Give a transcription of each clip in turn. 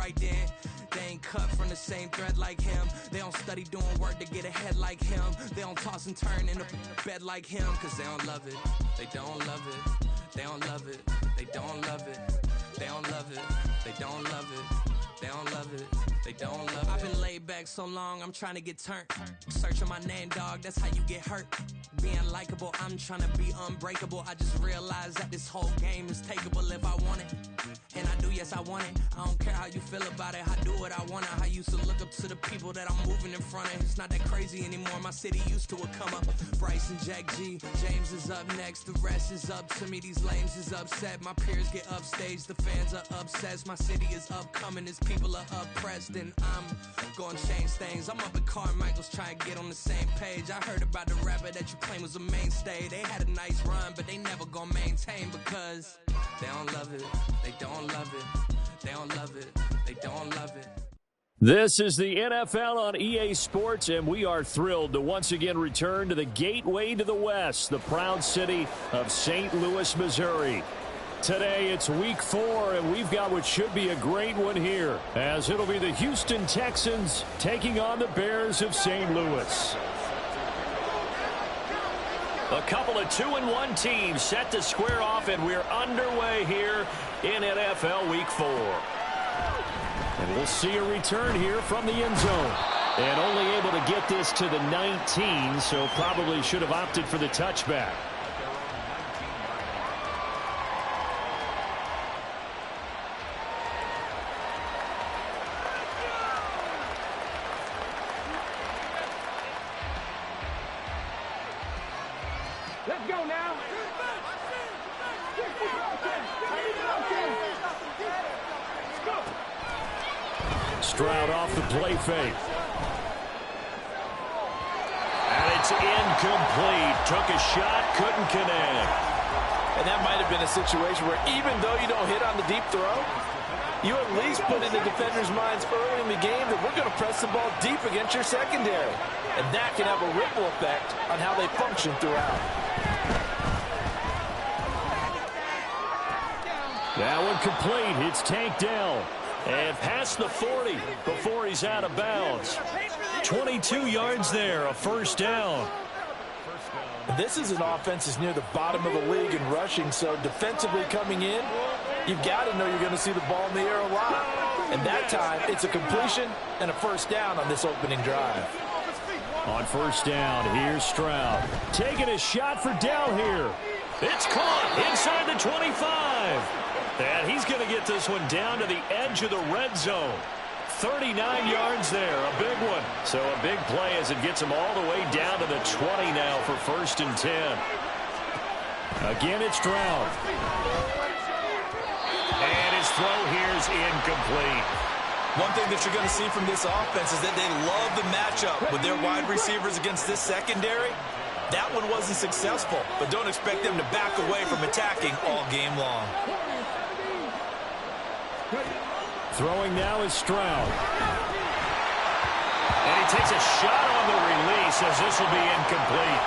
right then. They ain't cut from the same thread like him. They don't study doing work to get ahead like him. They don't toss and turn in a bed like him. Cause they don't love it, they don't love it. They don't love it, they don't love it. They don't love it, they don't love it. They don't love it, they don't love it. I've been laid back so long, I'm trying to get turned. Searching my name, dog, that's how you get hurt. Being likable, I'm trying to be unbreakable. I just realized that this whole game is takeable if I want it. And I do, yes, I want it. I don't care how you feel about it, I do what I want it. I used to look up to the people that I'm moving in front of. It's not that crazy anymore, my city used to a come up. Bryce and Jack G, James is up next. The rest is up to me, these lames is upset. My peers get upstaged, the fans are obsessed. My city is upcoming, its people are oppressed. And I'm gonna change things. I'm up at Carmichael's trying to get on the same page. I heard about the rapper that you claim was a mainstay. They had a nice run, but they never gonna maintain because they don't love it, they don't love it, they don't love it, they don't love it. This is the NFL on EA Sports, and we are thrilled to once again return to the gateway to the West, the proud city of St. Louis, Missouri. Today it's week 4, and we've got what should be a great one here, as it'll be the Houston Texans taking on the Bears of St. Louis. A couple of 2-1 teams set to square off, and we're underway here in NFL Week 4. And we'll see a return here from the end zone. And only able to get this to the 19, so probably should have opted for the touchback. Let's go now. Stroud off the play fake. And it's incomplete. Took a shot, couldn't connect. And that might have been a situation where even though you don't hit on the deep throw, you at least put in the defenders' minds early in the game that we're going to press the ball deep against your secondary. And that can have a ripple effect on how they function throughout. That one complete. It's tanked down. And past the 40 before he's out of bounds. 22 yards there, a first down. This is an offense that's near the bottom of the league in rushing, so defensively coming in, you've got to know you're going to see the ball in the air a lot. And that time, it's a completion and a first down on this opening drive. On first down, here's Stroud. Taking a shot for down here. It's caught inside the 25. And he's going to get this one down to the edge of the red zone. 39 yards there, a big one. So a big play as it gets him all the way down to the 20 now for first and 10. Again, it's Stroud. And his throw here is incomplete. One thing that you're going to see from this offense is that they love the matchup with their wide receivers against this secondary. That one wasn't successful, but don't expect them to back away from attacking all game long. Throwing now is Stroud. And he takes a shot on the release as this will be incomplete.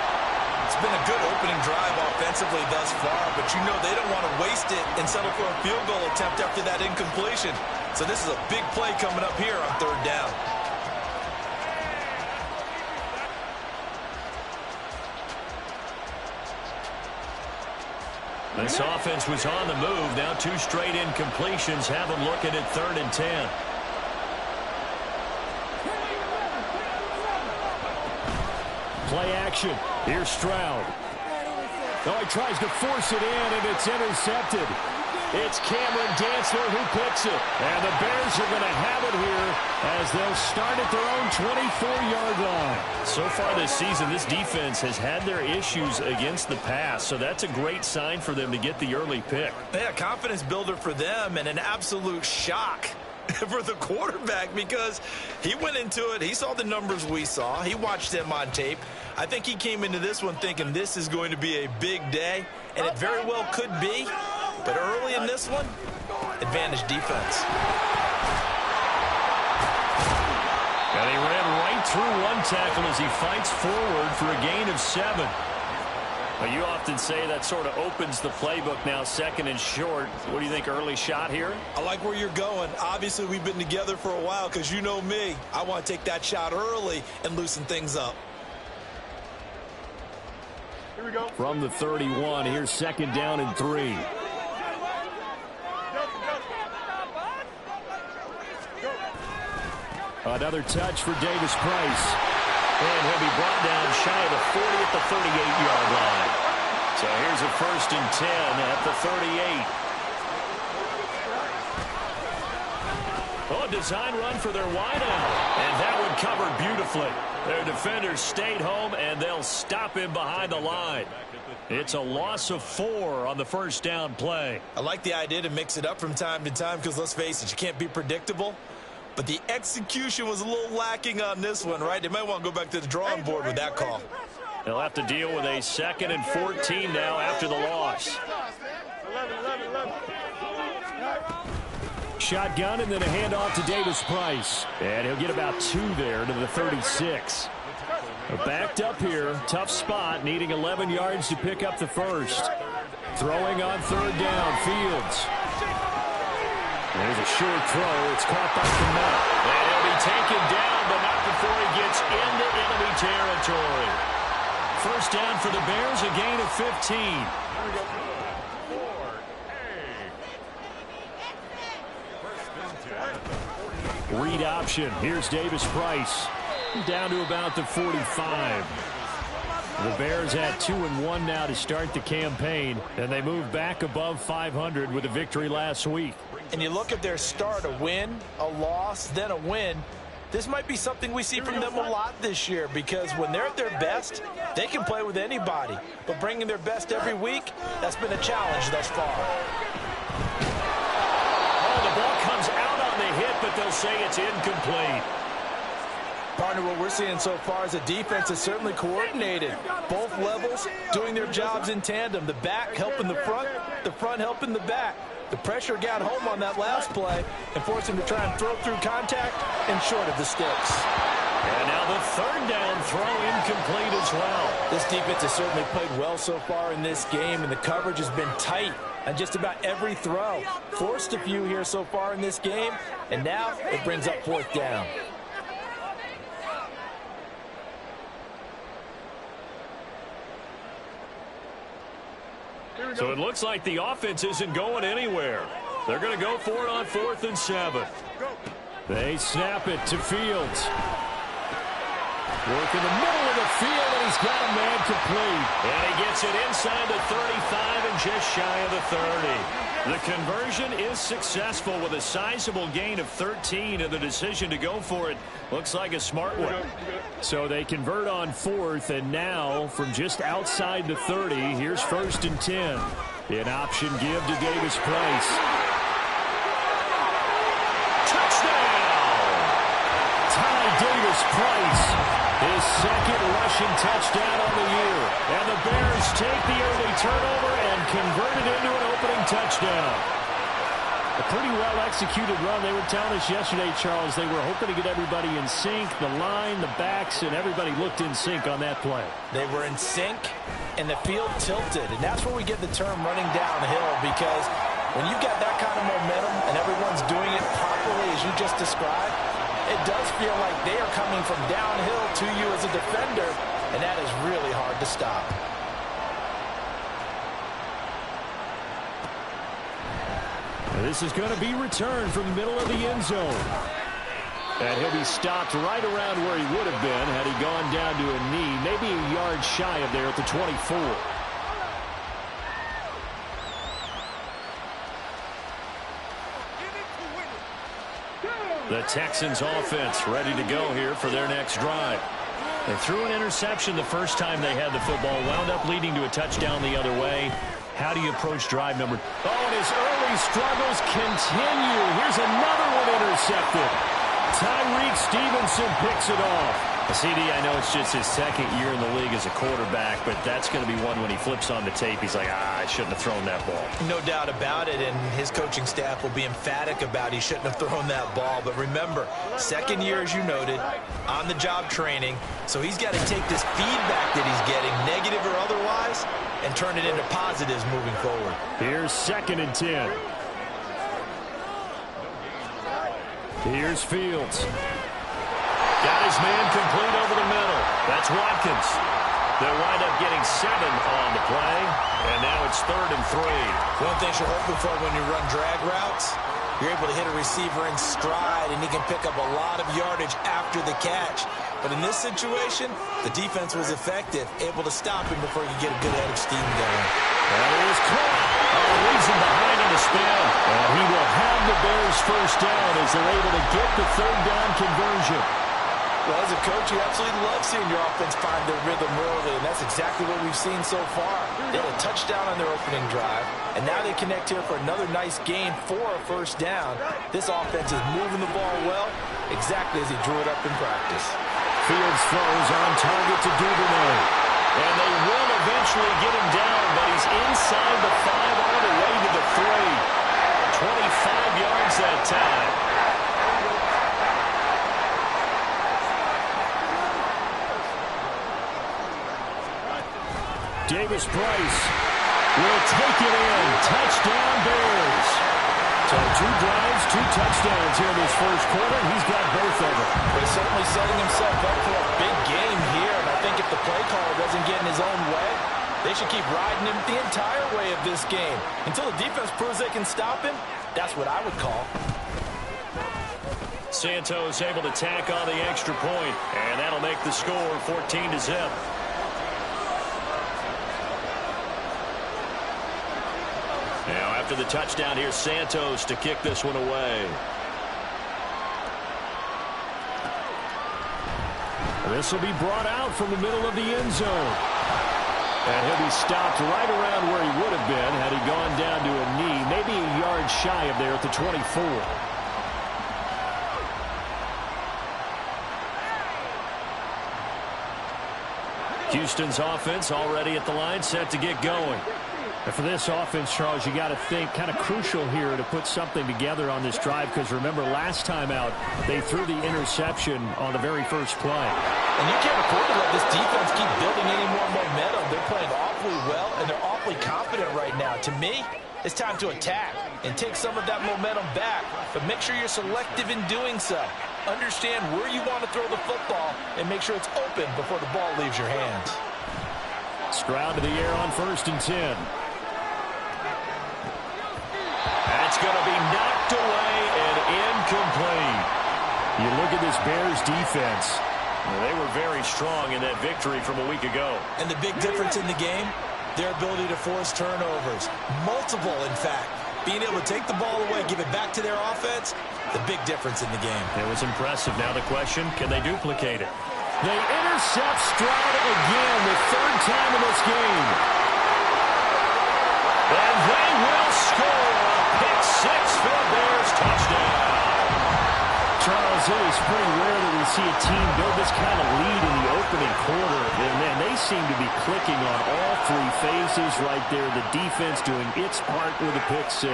It's been a good opening drive offensively thus far, but you know they don't want to waste it and settle for a field goal attempt after that incompletion. So this is a big play coming up here on third down. This offense was on the move. Now 2 straight incompletions have them looking at 3rd and 10. Play action. Here's Stroud. Oh, he tries to force it in, and it's intercepted. It's Cameron Dantzler who picks it. And the Bears are going to have it here as they'll start at their own 24-yard line. So far this season, this defense has had their issues against the pass, so that's a great sign for them to get the early pick. Yeah, confidence builder for them and an absolute shock for the quarterback because he went into it. He saw the numbers we saw. He watched them on tape. I think he came into this one thinking this is going to be a big day, and it very well could be. But early in this one, advantage defense. And he ran right through one tackle as he fights forward for a gain of 7. Well, you often say that sort of opens the playbook now, 2nd and short. What do you think, early shot here? I like where you're going. Obviously, we've been together for a while because you know me. I want to take that shot early and loosen things up. Here we go. From the 31, here's 2nd down and 3. Another touch for Davis Price. And he'll be brought down shy of the 40 at the 38-yard line. So here's a 1st and 10 at the 38. Oh, a design run for their wideout. And that one covered beautifully. Their defenders stayed home, and they'll stop him behind the line. It's a loss of 4 on the 1st down play. I like the idea to mix it up from time to time because, let's face it, you can't be predictable. But the execution was a little lacking on this one, right? They might want to go back to the drawing board with that call. They'll have to deal with a 2nd and 14 now after the loss. Shotgun and then a handoff to Davis Price. And he'll get about 2 there to the 36. Backed up here, tough spot, needing 11 yards to pick up the 1st. Throwing on 3rd down, Fields. There's a short throw. It's caught by Kmet. And he'll be taken down, but not before he gets into enemy territory. 1st down for the Bears, a gain of 15. Read option. Here's Davis Price. Down to about the 45. The Bears at 2-1 now to start the campaign, and they move back above 500 with a victory last week. And you look at their start, a win, a loss, then a win. This might be something we see from them a lot this year because when they're at their best, they can play with anybody. But bringing their best every week, that's been a challenge thus far. Oh, the ball comes out on the hit, but they'll say it's incomplete. Partner, what we're seeing so far is the defense is certainly coordinated. Both levels doing their jobs in tandem. The back helping the front helping the back. The pressure got home on that last play and forced him to try and throw through contact and short of the sticks. And now the 3rd down throw incomplete as well. This defense has certainly played well so far in this game, and the coverage has been tight on just about every throw. Forced a few here so far in this game, and now it brings up 4th down. So it looks like the offense isn't going anywhere. They're going to go for it on 4th and 7. They snap it to Fields. Work in the middle of the field, and he's got a man complete. And he gets it inside the 35 and just shy of the 30. The conversion is successful with a sizable gain of 13, and the decision to go for it looks like a smart one. So they convert on 4th, and now from just outside the 30, here's 1st and 10. An option give to Davis Price. Touchdown! Ty Davis Price, his 2nd rushing touchdown on the year. And the Bears take the early turnover and convert it into an opening touchdown. A pretty well-executed run. They were telling us yesterday, Charles, they were hoping to get everybody in sync, the line, the backs, and everybody looked in sync on that play. They were in sync, and the field tilted. And that's where we get the term running downhill, because when you've got that kind of momentum and everyone's doing it properly as you just described, it does feel like they are coming from downhill to you as a defender, and that is really hard to stop. This is going to be returned from the middle of the end zone. And he'll be stopped right around where he would have been had he gone down to a knee, maybe a yard shy of there at the 24. The Texans offense ready to go here for their next drive. They threw an interception the first time they had the football, wound up leading to a touchdown the other way. How do you approach drive number? Oh, and his early struggles continue. Here's another one intercepted. Tyreek Stevenson picks it off. CD, I know it's just his second year in the league as a quarterback, but that's going to be one when he flips on the tape, he's like, I shouldn't have thrown that ball. No doubt about it, and his coaching staff will be emphatic about he shouldn't have thrown that ball. But remember, second year, as you noted, on-the-job training, so he's got to take this feedback that he's getting, negative or otherwise, and turn it into positives moving forward. Here's 2nd and 10. Here's Fields. Got his man complete over the middle. That's Watkins. They'll wind up getting 7 on the play, and now it's 3rd and 3. One thing you're hoping for when you run drag routes, you're able to hit a receiver in stride, and he can pick up a lot of yardage after the catch. But in this situation, the defense was effective, able to stop him before he could get a good head of steam going. That is caught. Leads him behind in the spin. And he will have the Bears first down as they're able to get the 3rd down conversion. Well, as a coach, you absolutely love seeing your offense find their rhythm early, and that's exactly what we've seen so far. They had a touchdown on their opening drive, and now they connect here for another nice gain for a first down. This offense is moving the ball well, exactly as he drew it up in practice. Fields throws on target to Duvernay. And they will eventually get him down, but he's inside the 5 all the way to the 3. 25 yards that time. Davis Price will take it in. Touchdown Bears. So 2 drives, 2 touchdowns here in this first quarter. He's got both of them. He's certainly setting himself up for a big game here. And I think if the play caller doesn't get in his own way, they should keep riding him the entire way of this game. Until the defense proves they can stop him, that's what I would call. Santos able to tack on the extra point, and that'll make the score 14-0. Now after the touchdown, here's Santos to kick this one away. This will be brought out from the middle of the end zone. And he'll be stopped right around where he would have been had he gone down to a knee, maybe a yard shy of there at the 24. Houston's offense already at the line, set to get going. And for this offense, Charles, you got to think kind of crucial here to put something together on this drive, because remember last time out they threw the interception on the very first play. And you can't afford to let this defense keep building any more momentum. They're playing awfully well, and they're awfully confident right now. To me, it's time to attack and take some of that momentum back, but make sure you're selective in doing so. Understand where you want to throw the football and make sure it's open before the ball leaves your hands. Stroud to the air on 1st and 10. That's going to be knocked away and incomplete. You look at this Bears defense. They were very strong in that victory from a week ago. And the big difference in the game, their ability to force turnovers. Multiple, in fact. Being able to take the ball away, give it back to their offense, the big difference in the game. It was impressive. Now the question, can they duplicate it? They intercept Stroud again, the 3rd time in this game. And they will score a pick 6 for the Bears. Touchdown. Charles, it is pretty rare that we see a team build this kind of lead in the opening quarter. And man, they seem to be clicking on all 3 phases right there. The defense doing its part with a pick 6.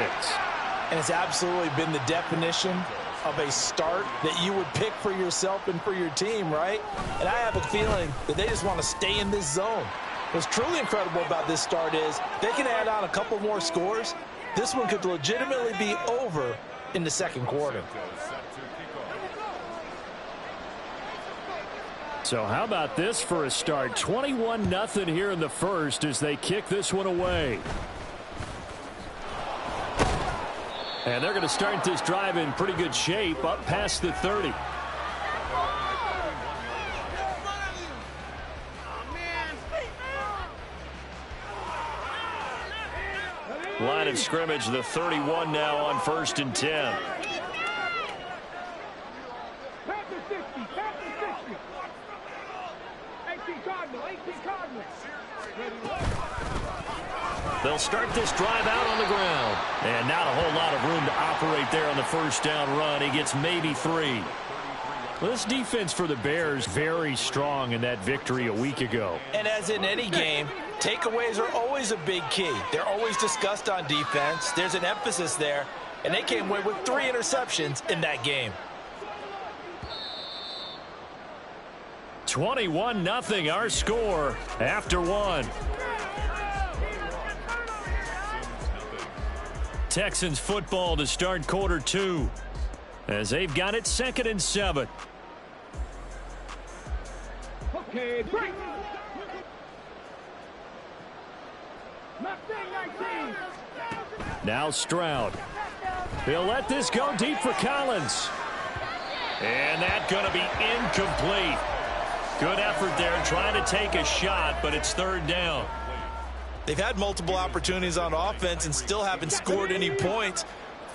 And it's absolutely been the definition of a start that you would pick for yourself and for your team, right? And I have a feeling that they just want to stay in this zone. What's truly incredible about this start is they can add on a couple more scores. This one could legitimately be over in the second quarter. So how about this for a start? 21-0 here in the first as they kick this one away. And they're going to start this drive in pretty good shape, up past the 30. Line of scrimmage, the 31 now on 1st and 10. They'll start this drive out on the ground. And not a whole lot of room to operate there on the first down run. He gets maybe 3. Well, this defense for the Bears very strong in that victory a week ago. And as in any game, takeaways are always a big key. They're always discussed on defense. There's an emphasis there, and they came away with 3 interceptions in that game. 21-0 our score after 1. Texans football to start quarter 2 as they've got it 2nd and 7. Okay, break. Now Stroud. He'll let this go deep for Collins. And that's going to be incomplete. Good effort there trying to take a shot, but it's 3rd down. They've had multiple opportunities on offense and still haven't scored any points.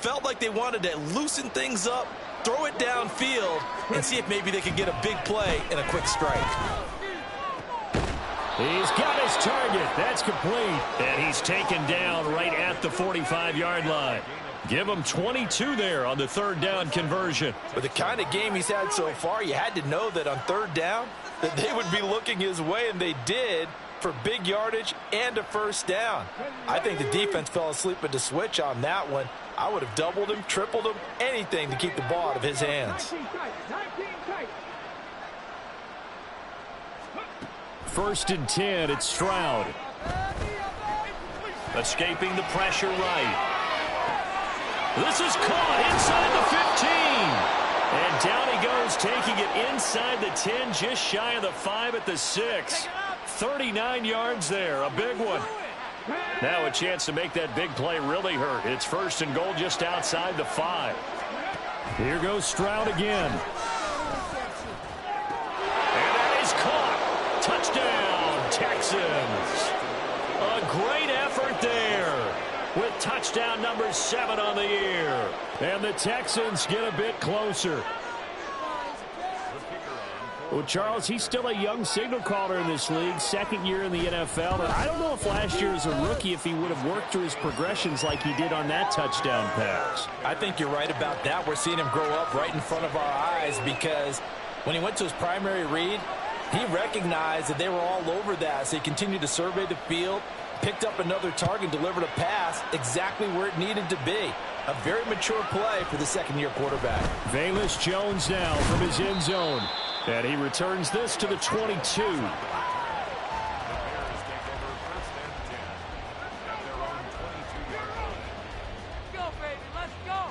Felt like they wanted to loosen things up, throw it downfield, and see if maybe they could get a big play and a quick strike. He's got his target. That's complete. And he's taken down right at the 45-yard line. Give him 22 there on the 3rd down conversion. With the kind of game he's had so far, you had to know that on 3rd down that they would be looking his way, and they did, for big yardage and a 1st down. I think the defense fell asleep at the switch on that one. I would have doubled him, tripled him, anything to keep the ball out of his hands. 1st and 10, it's Stroud. Escaping the pressure right. This is caught inside the 15. And down he goes, taking it inside the 10, just shy of the 5 at the 6. 39 yards there, a big one. Now a chance to make that big play really hurt. It's 1st and goal just outside the 5. Here goes Stroud again. And that is caught. Touchdown, Texans. A great effort there with touchdown number 7 on the year. And the Texans get a bit closer. Well, Charles, he's still a young signal caller in this league, 2nd year in the NFL. And I don't know if last year as a rookie, if he would have worked through his progressions like he did on that touchdown pass. I think you're right about that. We're seeing him grow up right in front of our eyes because when he went to his primary read, he recognized that they were all over that. So he continued to survey the field, picked up another target, delivered a pass exactly where it needed to be. A very mature play for the 2nd-year quarterback. Velus Jones now from his end zone. And he returns this to the 22. Go, baby, let's go.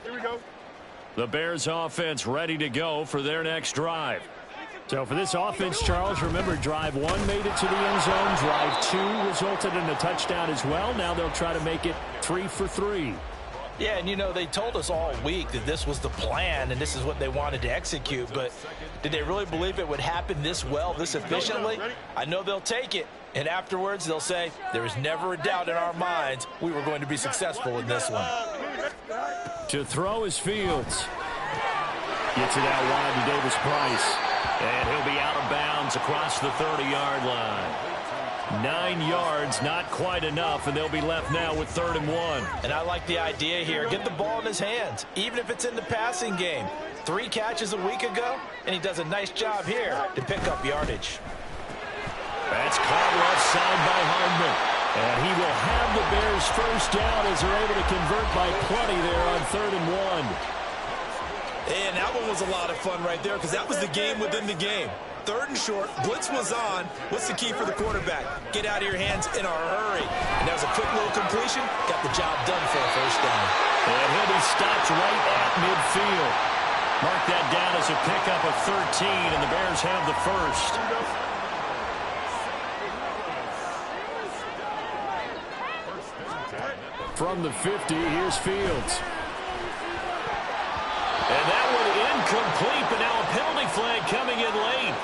Here we go. The Bears offense ready to go for their next drive. So for this offense, Charles, remember drive 1 made it to the end zone. Drive 2 resulted in a touchdown as well. Now they'll try to make it 3 for 3. Yeah, and you know, they told us all week that this was the plan and this is what they wanted to execute, but did they really believe it would happen this well, this efficiently? I know they'll take it, and afterwards they'll say, there was never a doubt in our minds we were going to be successful in this one. To throw is Fields. Gets it out wide to Davis Price. And he'll be out of bounds across the 30-yard line. 9 yards, not quite enough, and they'll be left now with 3rd and 1. And I like the idea here. Get the ball in his hands, even if it's in the passing game. 3 catches a week ago, and he does a nice job here to pick up yardage. That's caught left side by Hardman. And he will have the Bears 1st down as they're able to convert by plenty there on 3rd and 1. And that one was a lot of fun right there because that was the game within the game. 3rd and short, blitz was on. What's the key for the quarterback? Get out of your hands in a hurry. And that was a quick little completion. Got the job done for a 1st down. And he'll be stopped right at midfield. Mark that down as a pickup of 13, and the Bears have the 1st. From the 50, here's Fields. And that one incomplete, but now a penalty flag coming in late.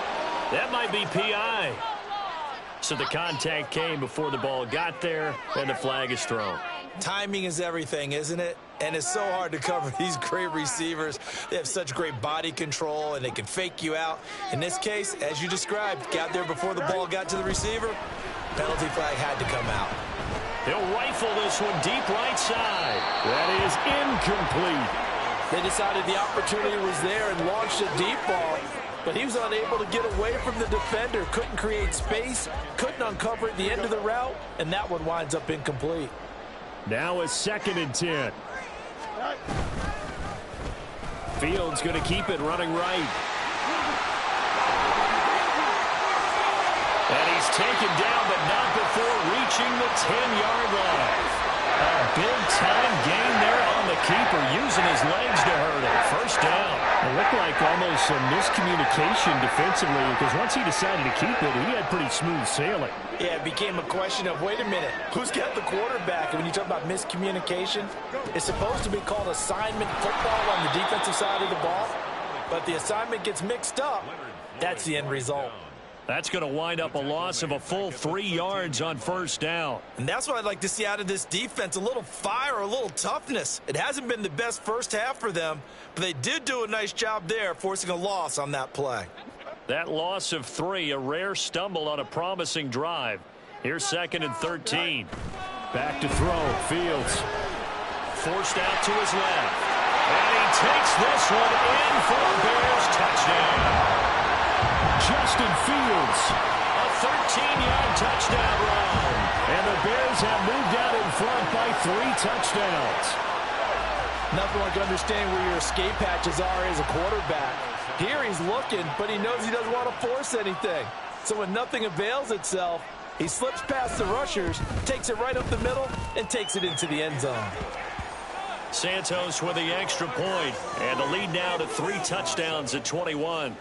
That might be PI. So the contact came before the ball got there, and the flag is thrown. Timing is everything, isn't it? And it's so hard to cover these great receivers. They have such great body control, and they can fake you out. In this case, as you described, got there before the ball got to the receiver. Penalty flag had to come out. He'll rifle this one deep right side. That is incomplete. They decided the opportunity was there and launched a deep ball, but he was unable to get away from the defender, couldn't create space, couldn't uncover at the end of the route, and that one winds up incomplete. Now a 2nd and 10. Fields going to keep it running right. And he's taken down, but not before reaching the 10-yard line. A big-time gain there on the keeper, using his legs to hurt him. First down. It looked like almost some miscommunication defensively, because once he decided to keep it, he had pretty smooth sailing. Yeah, it became a question of, wait a minute, who's got the quarterback? And when you talk about miscommunication, it's supposed to be called assignment football on the defensive side of the ball, but the assignment gets mixed up. That's the end result. That's going to wind up a loss of a full 3 yards on first down. And that's what I'd like to see out of this defense, a little fire, a little toughness. It hasn't been the best first half for them, but they did do a nice job there, forcing a loss on that play. That loss of 3, a rare stumble on a promising drive. Here's 2nd and 13. Back to throw. Fields forced out to his left. And he takes this one in for a Bears touchdown. Justin Fields, a 13-yard touchdown run. And the Bears have moved out in front by 3 touchdowns. Nothing like understanding where your escape hatches are as a quarterback. Here he's looking, but he knows he doesn't want to force anything. So when nothing avails itself, he slips past the rushers, takes it right up the middle, and takes it into the end zone. Santos with the extra point, and the lead now to 3 touchdowns at 21.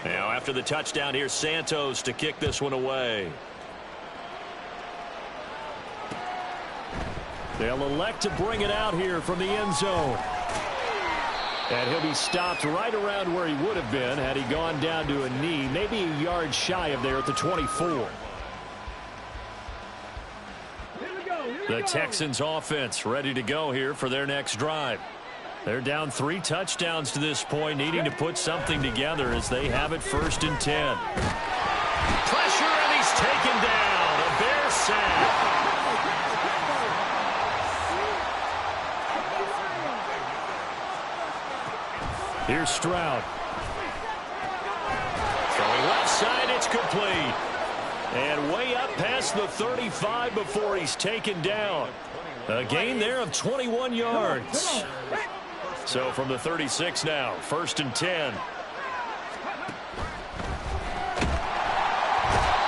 Now after the touchdown, here's Santos to kick this one away. They'll elect to bring it out here from the end zone. And he'll be stopped right around where he would have been had he gone down to a knee, maybe a yard shy of there at the 24. The Texans offense ready to go here for their next drive. They're down 3 touchdowns to this point, needing to put something together as they have it 1st and 10. Pressure, and he's taken down. A Bear sack. Here's Stroud. Throwing left side, it's complete. And way up past the 35 before he's taken down. A gain there of 21 yards. So from the 36 now, 1st and 10.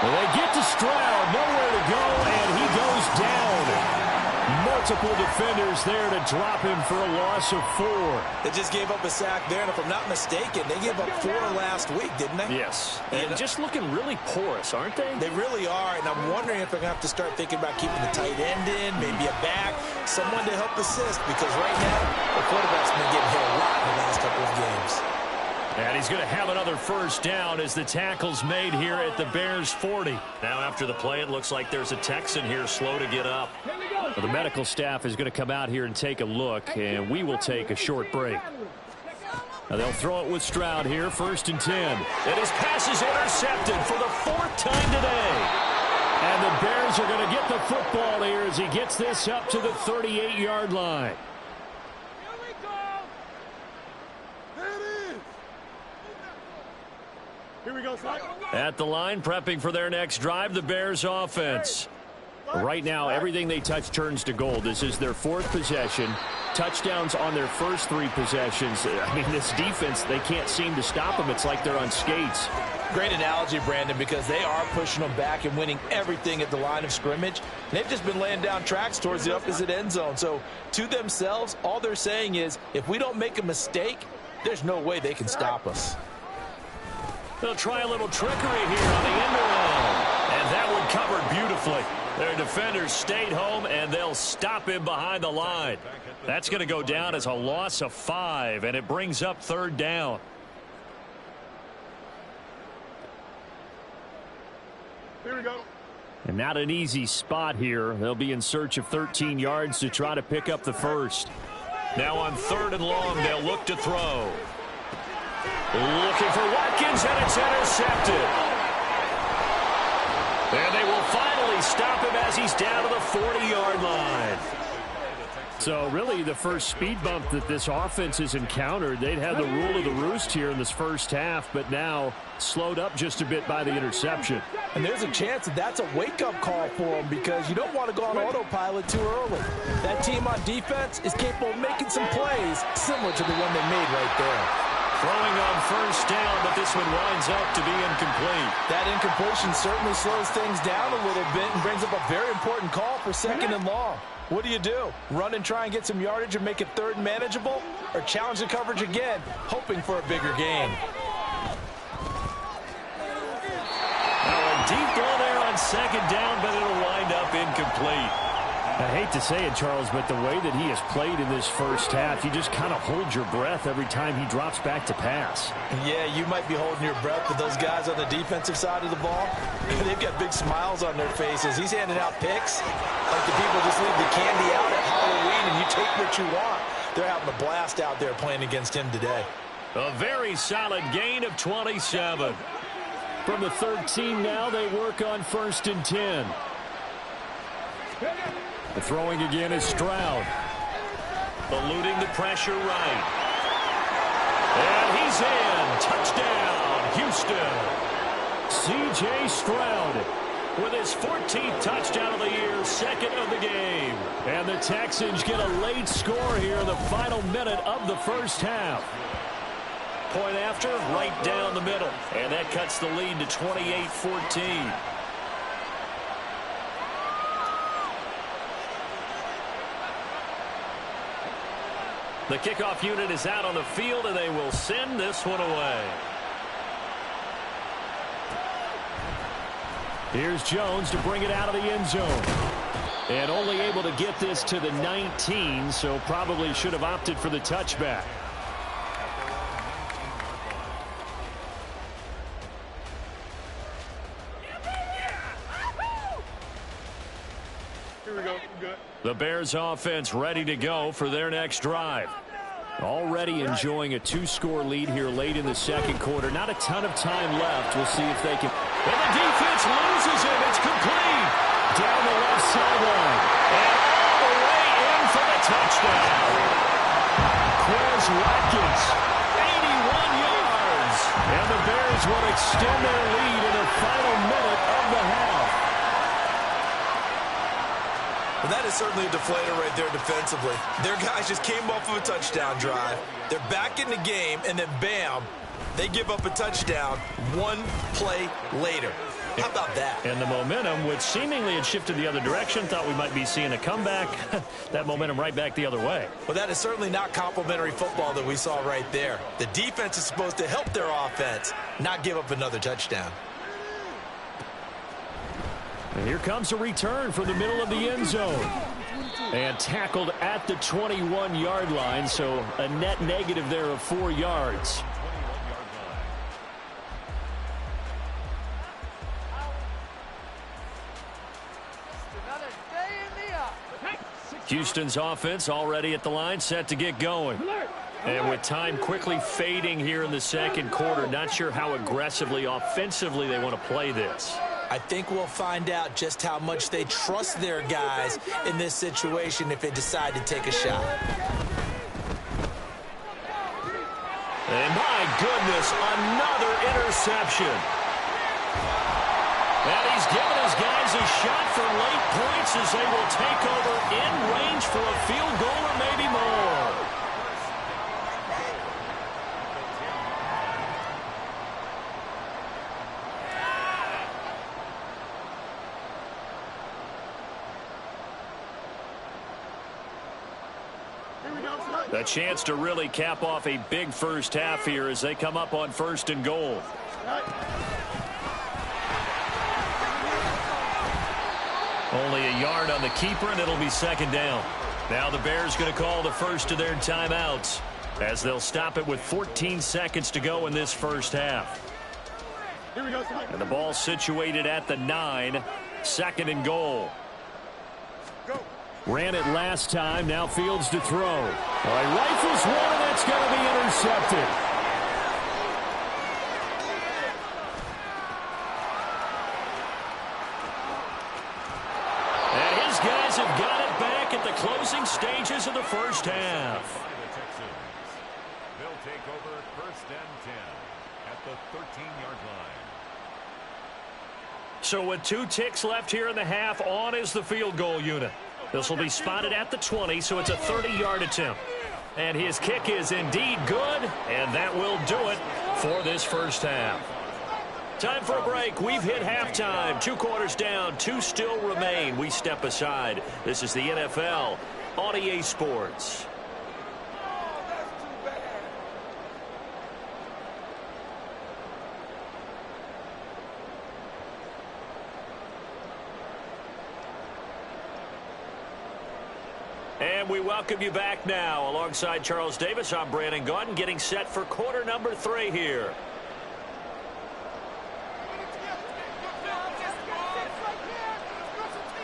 Well, they get to Stroud, nowhere to go, and he goes down. Multiple defenders there to drop him for a loss of 4. They just gave up a sack there, and if I'm not mistaken, they gave up 4 last week, didn't they? Yes. And just looking really porous, aren't they? They really are, and I'm wondering if they're going to have to start thinking about keeping the tight end in, maybe a back, someone to help assist, because right now, the quarterback's been getting hit a lot in the last couple of games. And he's going to have another first down as the tackle's made here at the Bears 40. Now after the play, it looks like there's a Texan here slow to get up. Well, the medical staff is going to come out here and take a look, and we will take a short break. Now they'll throw it with Stroud here, 1st and 10. And his pass is intercepted for the 4th time today. And the Bears are going to get the football here as he gets this up to the 38-yard line. Here we go, son. At the line, prepping for their next drive, the Bears offense. Right now, everything they touch turns to gold. This is their 4th possession. Touchdowns on their first 3 possessions. I mean, this defense, they can't seem to stop them. It's like they're on skates. Great analogy, Brandon, because they are pushing them back and winning everything at the line of scrimmage. They've just been laying down tracks towards the opposite end zone. So, to themselves, all they're saying is, if we don't make a mistake, there's no way they can stop us. They'll try a little trickery here on the end around. And that one covered beautifully. Their defenders stayed home, and they'll stop him behind the line. That's going to go down as a loss of 5, and it brings up 3rd down. Here we go. And not an easy spot here. They'll be in search of 13 yards to try to pick up the first. Now on 3rd and long, they'll look to throw. Looking for Watkins, and it's intercepted. they stop him as he's down to the 40-yard line. So really the first speed bump that this offense has encountered, they'd had the rule of the roost here in this first half, but now slowed up just a bit by the interception. And there's a chance that that's a wake-up call for them because you don't want to go on autopilot too early. That team on defense is capable of making some plays similar to the one they made right there. Throwing on first down, but this one winds up to be incomplete. That incompletion certainly slows things down a little bit and brings up a very important call for second and long. What do? Run and try and get some yardage and make it third and manageable? Or challenge the coverage again, hoping for a bigger gain? Now a deep ball there on second down, but it'll wind up incomplete. I hate to say it, Charles, but the way that he has played in this first half, you just kind of hold your breath every time he drops back to pass. Yeah, you might be holding your breath, but those guys on the defensive side of the ball, they've got big smiles on their faces. He's handing out picks like the people just leave the candy out at Halloween and you take what you want. They're having a blast out there playing against him today. A very solid gain of 27. From the 13 now, they work on 1st and 10. The throwing again is Stroud. Eluding the pressure right. And he's in. Touchdown, Houston. C.J. Stroud with his 14th touchdown of the year, second of the game. And the Texans get a late score here in the final minute of the first half. Point after, right down the middle. And that cuts the lead to 28-14. The kickoff unit is out on the field, and they will send this one away. Here's Jones to bring it out of the end zone. And only able to get this to the 19, so probably should have opted for the touchback. Here we go. Good. The Bears offense ready to go for their next drive. Already enjoying a 2-score lead here late in the second quarter. Not a ton of time left. We'll see if they can. And the defense loses it. It's complete. Down the left sideline. And all the way in for the touchdown. Quez Watkins, 81 yards. And the Bears will extend their lead in the final minute of the half. Well, that is certainly a deflator right there defensively. Their guys just came off of a touchdown drive. They're back in the game, and then bam, they give up a touchdown one play later. How about that? And the momentum, which seemingly had shifted the other direction, thought we might be seeing a comeback. That momentum right back the other way. Well, that is certainly not complimentary football that we saw right there. The defense is supposed to help their offense, not give up another touchdown. And here comes a return from the middle of the end zone. And tackled at the 21-yard line, so a net negative there of 4 yards. Houston's offense already at the line, set to get going. And with time quickly fading here in the second quarter, not sure how aggressively, offensively they want to play this. I think we'll find out just how much they trust their guys in this situation if they decide to take a shot. And my goodness, another interception. And he's given his guys a shot for late points as they will take over in range for a field goal or maybe more. A chance to really cap off a big first half here as they come up on 1st and goal. Only a yard on the keeper, and it'll be second down. Now the Bears going to call the first of their timeouts as they'll stop it with 14 seconds to go in this first half. Here we go. And the ball situated at the 9, 2nd and goal. Go. Ran it last time. Now Fields to throw. All right, rifles one, and that's going to be intercepted. Bears have got it back at the closing stages of the first half. They'll take over 1st and 10 at the 13-yard line. So with 2 ticks left here in the half, on is the field goal unit. This will be spotted at the 20, so it's a 30-yard attempt. And his kick is indeed good, and that will do it for this first half. Time for a break. We've hit halftime. 2 quarters down, 2 still remain. We step aside. This is the NFL on EA Sports. And we welcome you back now. Alongside Charles Davis, I'm Brandon Gaudin, getting set for quarter number 3 here.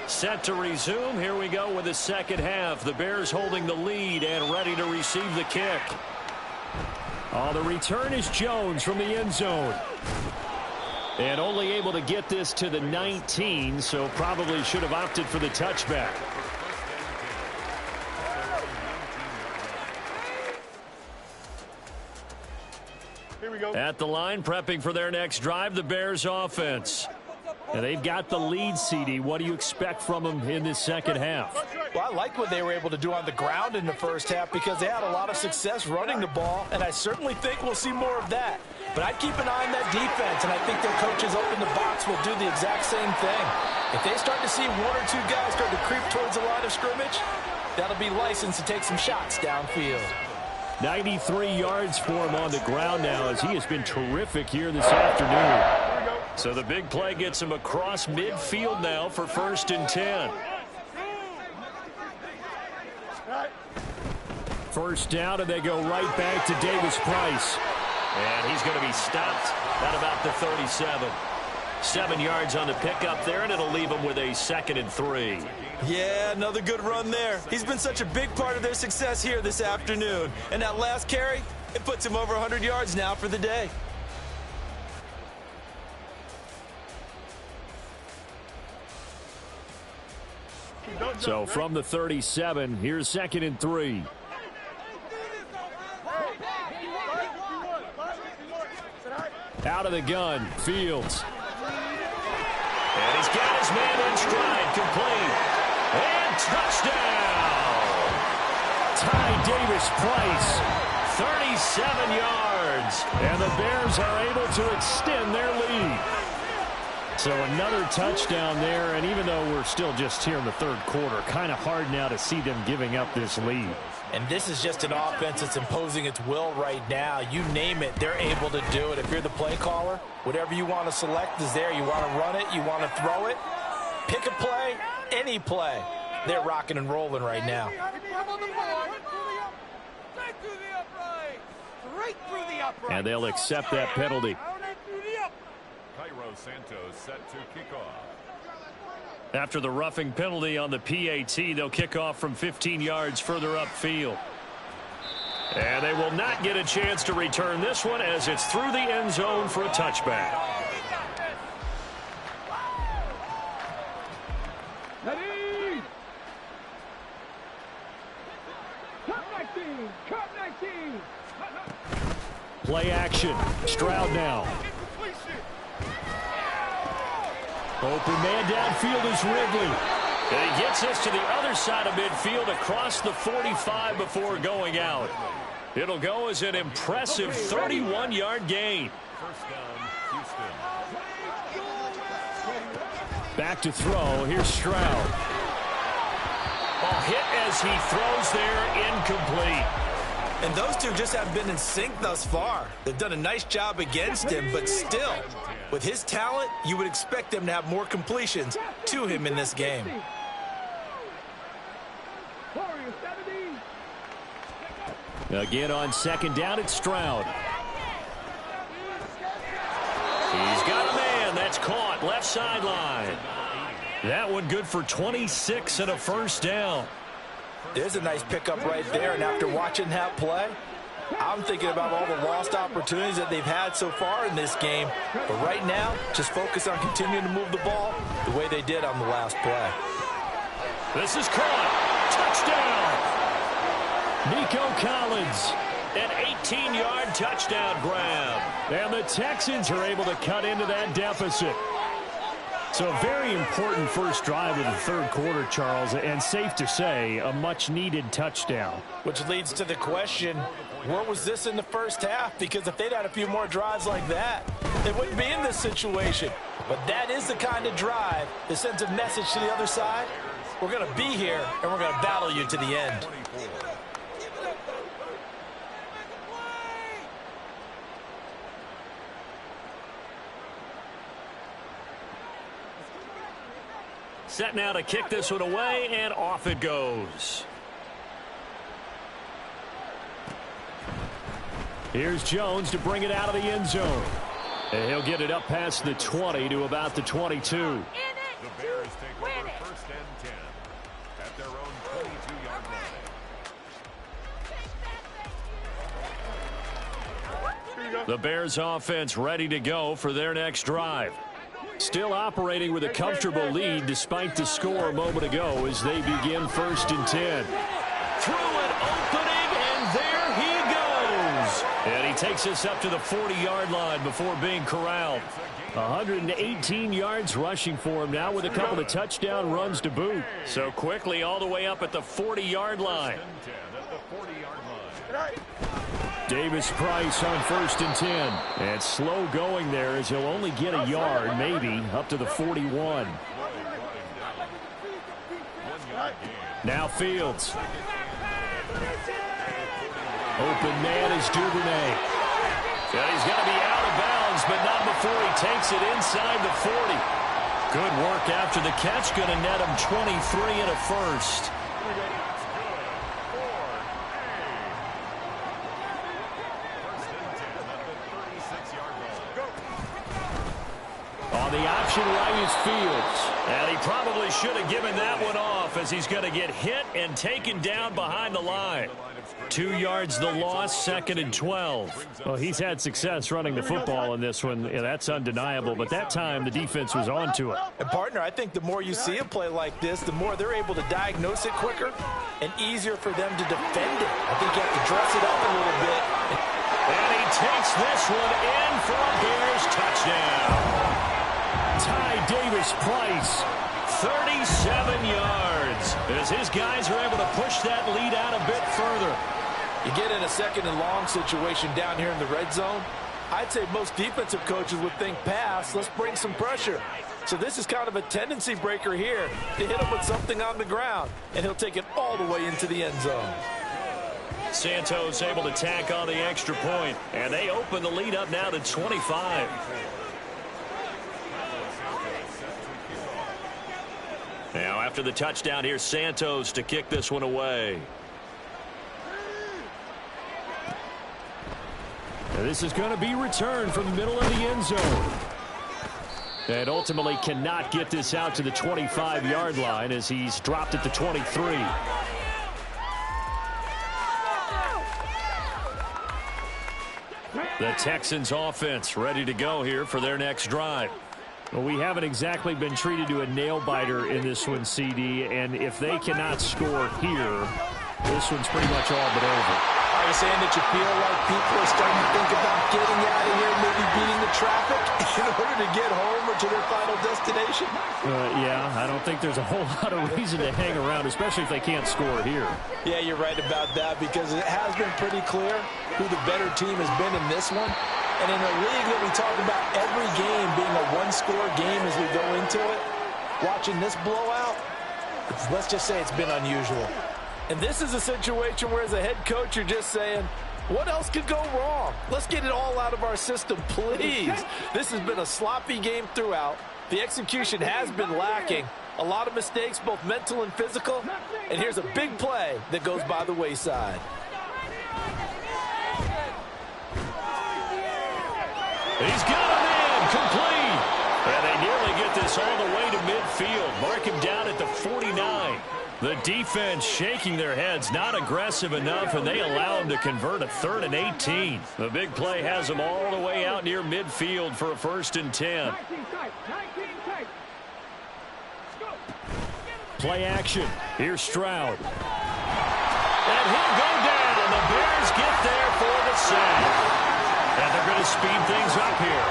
Set to resume. Here we go with the second half. The Bears holding the lead and ready to receive the kick. Oh, the return is Jones from the end zone. And only able to get this to the 19, so probably should have opted for the touchback. Here we go. At the line, prepping for their next drive, the Bears offense. And they've got the lead, CD. What do you expect from them in this second half? Well, I like what they were able to do on the ground in the first half because they had a lot of success running the ball, and I certainly think we'll see more of that. But I'd keep an eye on that defense, and I think their coaches up in the box will do the exact same thing. If they start to see 1 or 2 guys start to creep towards the line of scrimmage, that'll be licensed to take some shots downfield. 93 yards for him on the ground now as he has been terrific here this afternoon. So the big play gets him across midfield now for 1st and 10. First down, and they go right back to Davis Price. And he's going to be stopped at about the 37. 7 yards on the pickup there, and it'll leave him with a 2nd and 3. Yeah, another good run there. He's been such a big part of their success here this afternoon. And that last carry, it puts him over 100 yards now for the day. So from the 37, here's 2nd and 3. Out of the gun, Fields. And he's got his man in stride, complete. And touchdown! Ty Davis Price, 37 yards. And the Bears are able to extend their lead. So another touchdown there, and even though we're still just here in the 3rd quarter, kind of hard now to see them giving up this lead. And this is just an offense that's imposing its will right now. You name it, they're able to do it. If you're the play caller, whatever you want to select is there. You want to run it, you want to throw it, pick a play, any play. They're rocking and rolling right now. And they'll accept that penalty. Cairo Santos set to kick off. After the roughing penalty on the PAT, they'll kick off from 15 yards further upfield. And they will not get a chance to return this one as it's through the end zone for a touchback. Ready? Cut 19! Cut 19! Play action. Stroud now. Open man downfield is Ridley. And he gets us to the other side of midfield across the 45 before going out. It'll go as an impressive 31-yard gain. First down, Houston. Back to throw. Here's Stroud. Oh, hit as he throws there, incomplete. And those two just haven't been in sync thus far. They've done a nice job against him, but still, with his talent, you would expect them to have more completions to him in this game. Again on 2nd down, it's Stroud. He's got a man. That's caught. Left sideline. That one good for 26 and a first down. There's a nice pickup right there, and after watching that play, I'm thinking about all the lost opportunities that they've had so far in this game. But right now, just focus on continuing to move the ball the way they did on the last play. This is caught. Touchdown. Nico Collins. An 18-yard touchdown grab. And the Texans are able to cut into that deficit. So a very important first drive of the third quarter, Charles, and safe to say, a much-needed touchdown. Which leads to the question, where was this in the first half? Because if they'd had a few more drives like that, they wouldn't be in this situation. But that is the kind of drive that sends a message to the other side. We're going to be here, and we're going to battle you to the end. Set now to kick this one away, and off it goes. Here's Jones to bring it out of the end zone. And he'll get it up past the 20 to about the 22. The Bears take over first and 10 at their own 22-yard line. The Bears offense ready to go for their next drive. Still operating with a comfortable lead despite the score a moment ago as they begin first and 10. Through an opening, and there he goes. And he takes us up to the 40-yard line before being corralled. 118 yards rushing for him now with a couple of touchdown runs to boot. So quickly all the way up at the 40-yard line. Davis Price on first and 10. And slow going there as he'll only get a yard, maybe, up to the 41. Now Fields. Open man is Duvernay. And he's going to be out of bounds, but not before he takes it inside the 40. Good work after the catch. Going to net him 23 and a first. On the option right is Fields. And he probably should have given that one off as he's going to get hit and taken down behind the line. 2 yards the loss, second and 12. Well, he's had success running the football in this one. Yeah, that's undeniable. But that time, the defense was on to it. And, partner, I think the more you see a play like this, the more they're able to diagnose it quicker and easier for them to defend it. I think you have to dress it up a little bit. And he takes this one in for a Bears touchdown. Ty Davis Price, 37 yards, as his guys are able to push that lead out a bit further. You get in a second and long situation down here in the red zone, I'd say most defensive coaches would think pass, let's bring some pressure. So this is kind of a tendency breaker here to hit him with something on the ground, and he'll take it all the way into the end zone. Santos able to tack on the extra point, and they open the lead up now to 25. Now after the touchdown, here's Santos to kick this one away. Now this is going to be returned from the middle of the end zone. And ultimately cannot get this out to the 25-yard line as he's dropped at the 23. The Texans offense ready to go here for their next drive. Well, we haven't exactly been treated to a nail-biter in this one, CD, and if they cannot score here, this one's pretty much all but over. Are you saying that you feel like people are starting to think about getting out of here, maybe beating the traffic in order to get home or to their final destination? Yeah, I don't think there's a whole lot of reason to hang around, especially if they can't score here. Yeah, you're right about that because it has been pretty clear who the better team has been in this one. And in a league that we talk about every game being a one-score game as we go into it, watching this blowout, let's just say it's been unusual. And this is a situation where as a head coach you're just saying, what else could go wrong? Let's get it all out of our system, please. This has been a sloppy game throughout. The execution has been lacking. A lot of mistakes, both mental and physical. And here's a big play that goes by the wayside. He's got him in, complete. And they nearly get this all the way to midfield. Mark him down at the 49. The defense shaking their heads, not aggressive enough, and they allow him to convert a 3rd and 18. The big play has them all the way out near midfield for a 1st and 10. Play action. Here's Stroud. And he'll go down. The Bears get there for the sack. And they're going to speed things up here.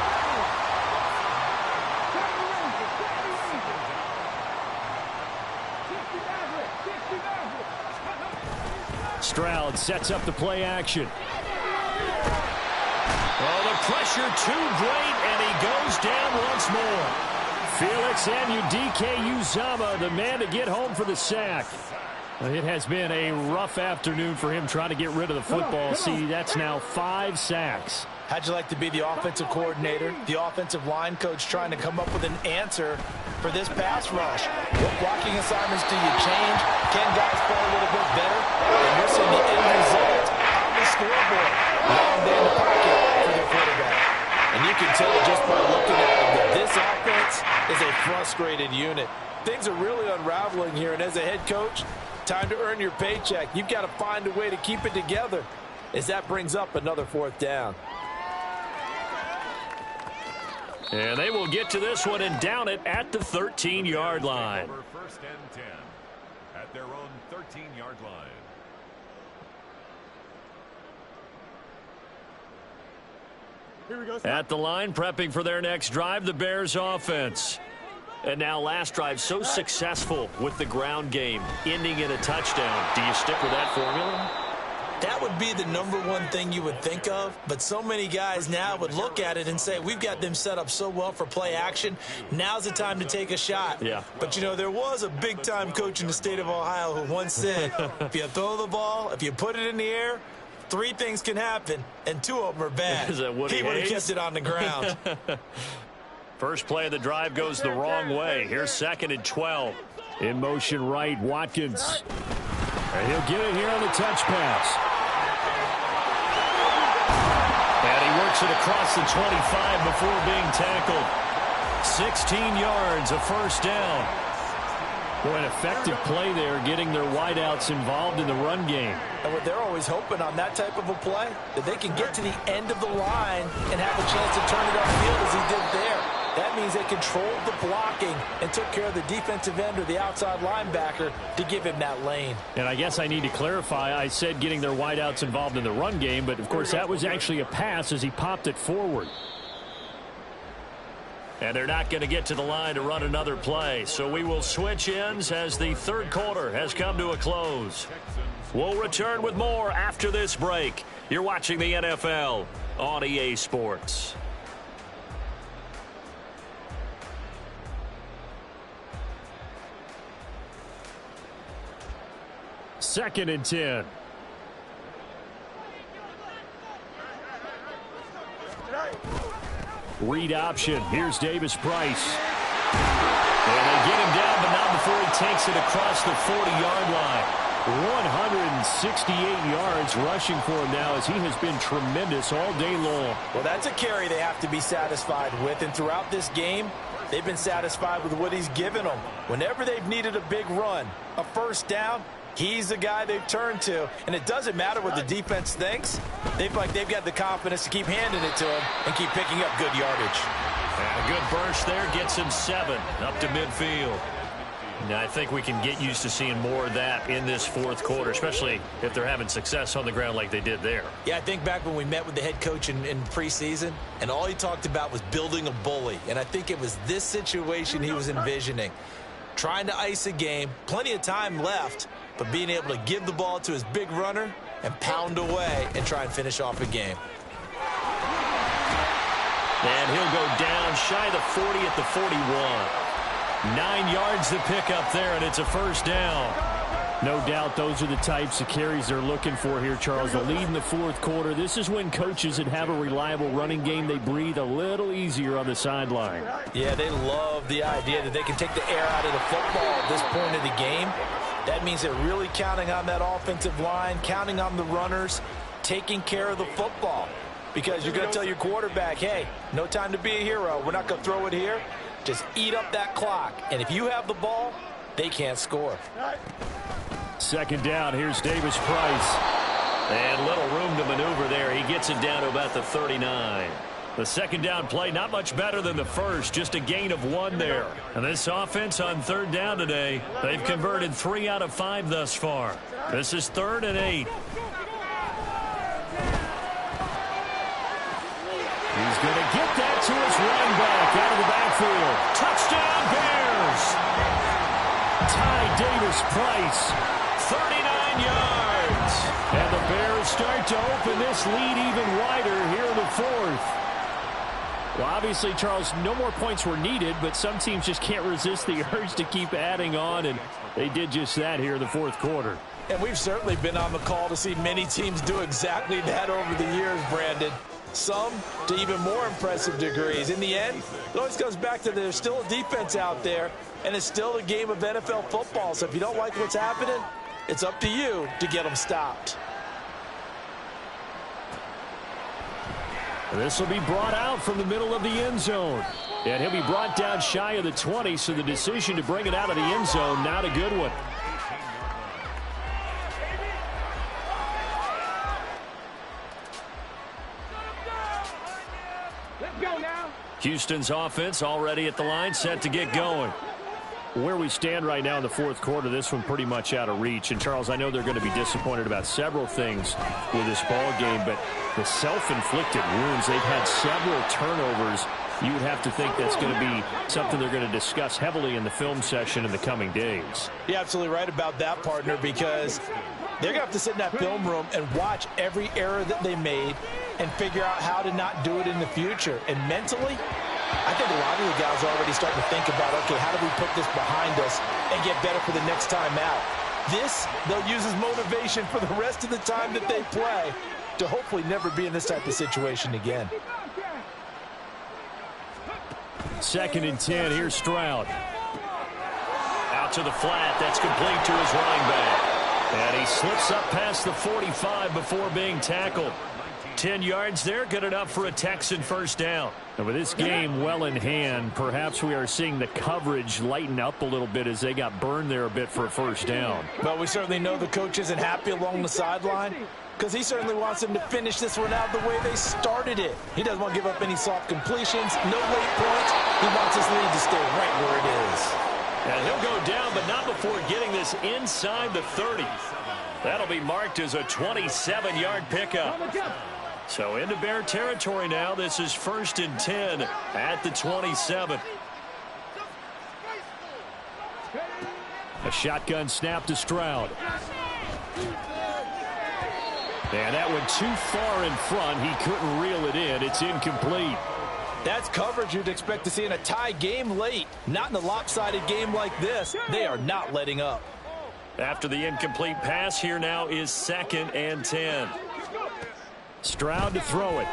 Stroud sets up the play action. Oh, the pressure too great, and he goes down once more. Felix Anudike-Uzomah, the man to get home for the sack. It has been a rough afternoon for him trying to get rid of the football. See, that's now 5 sacks. How'd you like to be the offensive coordinator, the offensive line coach trying to come up with an answer for this pass rush? What blocking assignments do you change? Can guys play a little bit better? And we're seeing the end result on the scoreboard. Long day in the pocket for their quarterback. And you can tell just by looking at him that this offense is a frustrated unit. Things are really unraveling here, and as a head coach, time to earn your paycheck. You've got to find a way to keep it together as that brings up another 4th down. And they will get to this one and down it at the 13-yard line. First and 10 at their own 13-yard line. Here we go. At the line, prepping for their next drive, the Bears offense. And now last drive so successful with the ground game, ending in a touchdown. Do you stick with that formula? That would be the #1 thing you would think of, but so many guys now would look at it and say, we've got them set up so well for play action. Now's the time to take a shot. Yeah. But, you know, there was a big-time coach in the state of Ohio who once said, if you throw the ball, if you put it in the air, 3 things can happen, and 2 of them are bad. Is that Woody He would have Hayes? kept it on the ground. First play of the drive goes the wrong way. Here's 2nd and 12. In motion right, Watkins. And he'll get it here on the touch pass. And he works it across the 25 before being tackled. 16 yards, a first down. Boy, an effective play there, getting their wideouts involved in the run game. And what they're always hoping on that type of a play, that they can get to the end of the line and have a chance to turn it upfield as he did there. That means they controlled the blocking and took care of the defensive end or the outside linebacker to give him that lane. And I guess I need to clarify, I said getting their wideouts involved in the run game, but of course that was actually a pass as he popped it forward. And they're not going to get to the line to run another play. So we will switch ends as the 3rd quarter has come to a close. We'll return with more after this break. You're watching the NFL on EA Sports. Second and 10. Read option. Here's Davis Price. And they get him down, but not before he takes it across the 40-yard line. 168 yards rushing for him now as he has been tremendous all day long. Well, that's a carry they have to be satisfied with. And throughout this game, they've been satisfied with what he's given them. Whenever they've needed a big run, a first down, he's the guy they've turned to. And it doesn't matter what the defense thinks. They feel like they've got the confidence to keep handing it to him and keep picking up good yardage. And a good burst there gets him 7 up to midfield. Now, I think we can get used to seeing more of that in this 4th quarter, especially if they're having success on the ground like they did there. Yeah, I think back when we met with the head coach in preseason, and all he talked about was building a bully. And I think it was this situation he was envisioning. Trying to ice a game, plenty of time left, but being able to give the ball to his big runner and pound away and try and finish off a game. And he'll go down shy of the 40 at the 41. 9 yards to pick up there, and it's a first down. No doubt those are the types of carries they're looking for here, Charles. The lead in the 4th quarter. This is when coaches that have a reliable running game, they breathe a little easier on the sideline. Yeah, they love the idea that they can take the air out of the football at this point of the game. That means they're really counting on that offensive line, counting on the runners, taking care of the football. Because you're going to tell your quarterback, hey, no time to be a hero. We're not going to throw it here. Just eat up that clock. And if you have the ball, they can't score. Second down, here's Davis Price. And little room to maneuver there. He gets it down to about the 39. The second down play, not much better than the first, just a gain of 1 there. And this offense on third down today, they've converted 3 out of 5 thus far. This is 3rd and 8. He's going to get that to his running back out of the backfield. Touchdown, Bears! Ty Davis-Price, 39 yards. And the Bears start to open this lead even wider here in the 4th. Well, obviously, Charles, no more points were needed, but some teams just can't resist the urge to keep adding on, and they did just that here in the 4th quarter. And we've certainly been on the call to see many teams do exactly that over the years, Brandon. Some to even more impressive degrees. In the end, it always comes back to there's still a defense out there, and it's still a game of NFL football. So if you don't like what's happening, it's up to you to get them stopped. This will be brought out from the middle of the end zone. And he'll be brought down shy of the 20, so the decision to bring it out of the end zone, not a good one. Let's go now. Houston's offense already at the line, set to get going. Where we stand right now in the 4th quarter, this one pretty much out of reach. And, Charles, I know they're going to be disappointed about several things with this ball game, but the self-inflicted wounds, they've had several turnovers. You would have to think that's going to be something they're going to discuss heavily in the film session in the coming days. You're absolutely right about that, partner, because they're going to have to sit in that film room and watch every error that they made and figure out how to not do it in the future. And mentally, I think a lot of the guys are already starting to think about, okay, how do we put this behind us and get better for the next time out? This, they'll use as motivation for the rest of the time that they play to hopefully never be in this type of situation again. 2nd and 10, here's Stroud. Out to the flat, that's complete to his running back. And he slips up past the 45 before being tackled. 10 yards there, good enough for a Texan first down. And with this game well in hand, perhaps we are seeing the coverage lighten up a little bit as they got burned there a bit for a first down. But we certainly know the coach isn't happy along the sideline because he certainly wants them to finish this one out the way they started it. He doesn't want to give up any soft completions, no late points. He wants his lead to stay right where it is. And he'll go down, but not before getting this inside the 30. That'll be marked as a 27-yard pickup. So into Bear territory now. This is 1st and 10 at the 27. A shotgun snap to Stroud. And that went too far in front. He couldn't reel it in. It's incomplete. That's coverage you'd expect to see in a tie game late. Not in a lopsided game like this. They are not letting up. After the incomplete pass, here now is 2nd and 10. Stroud to throw it.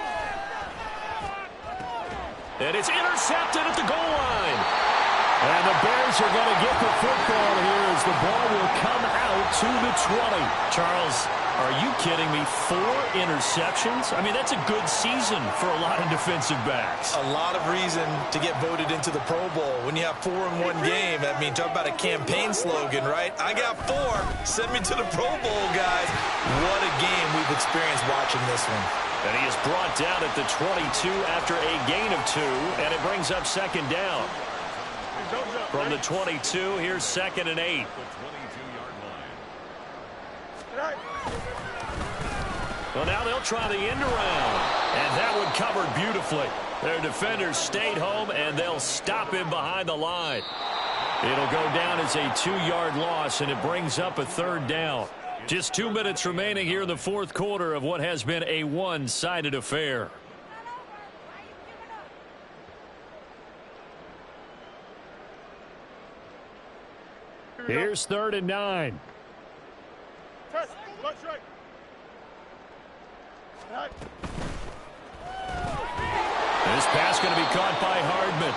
And it's intercepted at the goal line. And the Bears are going to get the football here as the ball will come out to the 20. Charles, are you kidding me? 4 interceptions? I mean, that's a good season for a lot of defensive backs. A lot of reason to get voted into the Pro Bowl. When you have 4 in one game, I mean, talk about a campaign slogan, right? I got 4. Send me to the Pro Bowl, guys. What a game we've experienced watching this one. And he is brought down at the 22 after a gain of 2, and it brings up 2nd down. From the 22, here's 2nd and 8. Well, now they'll try the end around, and that one covered beautifully. Their defenders stayed home, and they'll him in behind the line. It'll go down as a 2-yard loss, and it brings up a 3rd down. Just 2 minutes remaining here in the 4th quarter of what has been a one-sided affair. Here's 3rd and 9. This pass going to be caught by Hardman.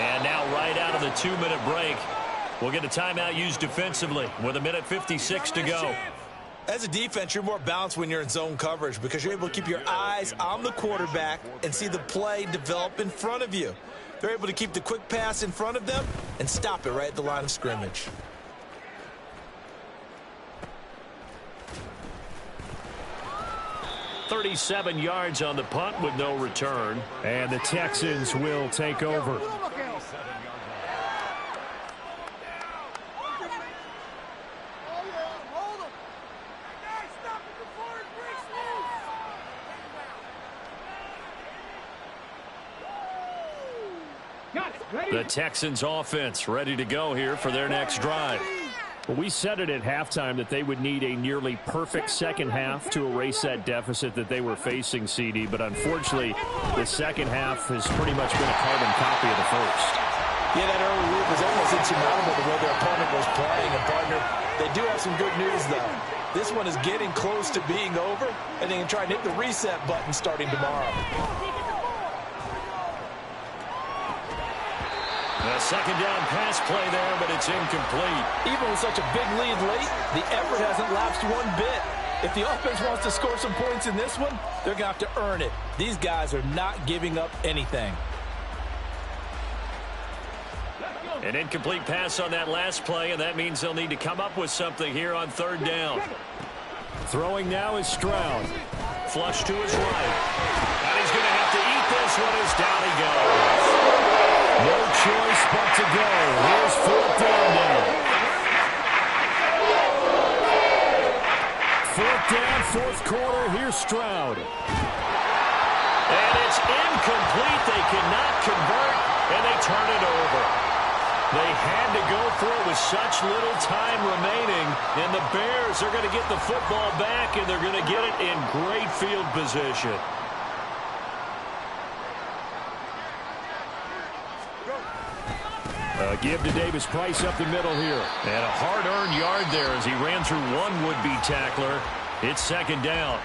And now right out of the 2-minute break, we'll get a timeout used defensively with 1:56 to go. As a defense, you're more balanced when you're in zone coverage because you're able to keep your eyes on the quarterback and see the play develop in front of you. They're able to keep the quick pass in front of them and stop it right at the line of scrimmage. 37 yards on the punt with no return. And the Texans will take over. The Texans offense ready to go here for their next drive. Well, we said it at halftime that they would need a nearly perfect second half to erase that deficit that they were facing, CD. But unfortunately, the second half has pretty much been a carbon copy of the first. Yeah, that early lead was almost insurmountable the way their opponent was playing. And, partner, they do have some good news, though. This one is getting close to being over, and they can try and hit the reset button starting tomorrow. A second down pass play there, but it's incomplete. Even with such a big lead late, the effort hasn't lapsed one bit. If the offense wants to score some points in this one, they're going to have to earn it. These guys are not giving up anything. An incomplete pass on that last play, and that means they'll need to come up with something here on third down. Throwing now is Stroud. Flush to his right. And he's going to have to eat this one as down he goes. No choice but to go. Here's fourth down now. Fourth down, fourth quarter. Here's Stroud. And it's incomplete. They cannot convert, and they turn it over. They had to go for it with such little time remaining, and the Bears are going to get the football back, and they're going to get it in great field position. Give to Davis Price up the middle here. And a hard-earned yard there as he ran through one would-be tackler. It's second down.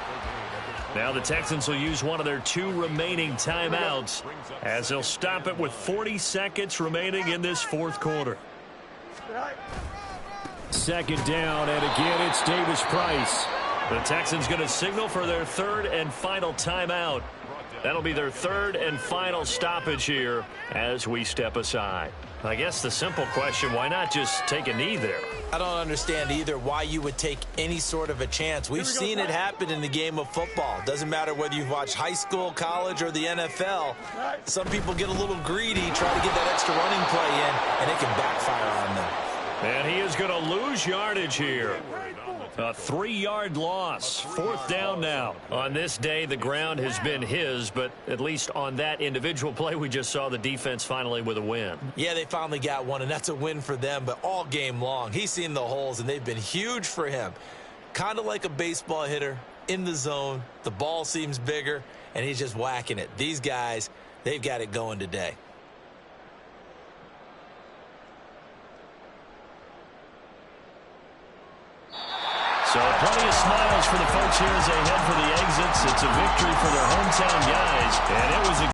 Now the Texans will use one of their 2 remaining timeouts as they'll stop it with 40 seconds remaining in this fourth quarter. Second down, and again it's Davis Price. The Texans going to signal for their third and final timeout. That'll be their third and final stoppage here as we step aside. I guess the simple question, why not just take a knee there? I don't understand either why you would take any sort of a chance. We've seen it happen in the game of football. Doesn't matter whether you've watched high school, college, or the NFL. Some people get a little greedy, try to get that extra running play in, and it can backfire on them. And he is going to lose yardage here. A 3-yard loss. Fourth down now. On this day, the ground has been his, but at least on that individual play, we just saw the defense finally with a win. Yeah, they finally got one, and that's a win for them, but all game long, he's seen the holes, and they've been huge for him. Kind of like a baseball hitter in the zone. The ball seems bigger, and he's just whacking it. These guys, they've got it going today. So plenty of smiles for the folks here as they head for the exits. It's a victory for their hometown guys, and it was a